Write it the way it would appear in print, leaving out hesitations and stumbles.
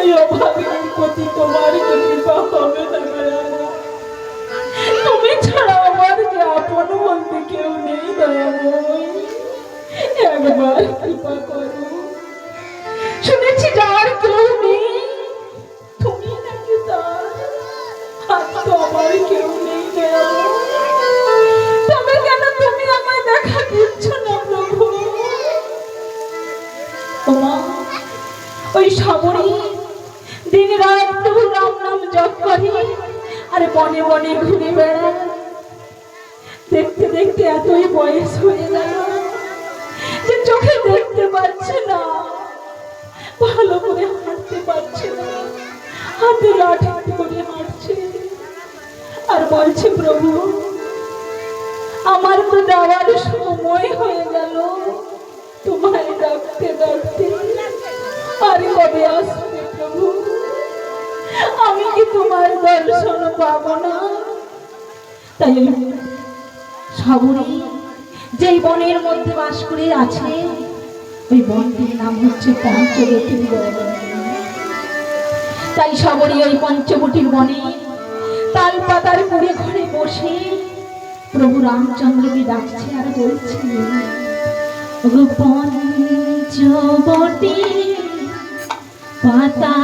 এই অভাগীর প্রতি তোমার কৃপা হবে না দয়াময়। তুমি ছাড়া আমার যে আপন বলতে কেউ নেই দয়াময়, একবার কৃপা করো। শুনেছি যার কেউ নেই তুমি নাকি তার, আর তো আমার কেউ নেই দয়াময়। তবে কেন তুমি আমায় দেখা দিচ্ছ না প্রভু? ওমা, ওই সামরি দিন রাত প্রভু রাম নাম জপ করে আর বনে বনে ঘুরে বেড়ায়। দেখতে দেখতে এতই বয়স হয়ে গেল যে চোখে দেখতে পাচ্ছে না, ভালো করে হাঁটতে পারছে না, হাতে লাঠি ধরে হাঁটছে আর বলছে প্রভু আমার তো যাওয়ার সময় হয়ে গেল, তোমায় ডাকতে ডাকতে আর কবে আসবে প্রভু? আমি কি তোমার দর্শন পাবো না? তাই সাবরী যেই বনের মধ্যে বাস করে আছে ওই বনটির নাম হচ্ছে পঞ্চবটির বন। তাই সাবরী ওই পঞ্চবটির বনে তাল পাতার কুড়ে ঘরে বসে প্রভু রামচন্দ্রকে ডাকছে আর বলছে পঞ্চবটি পাতা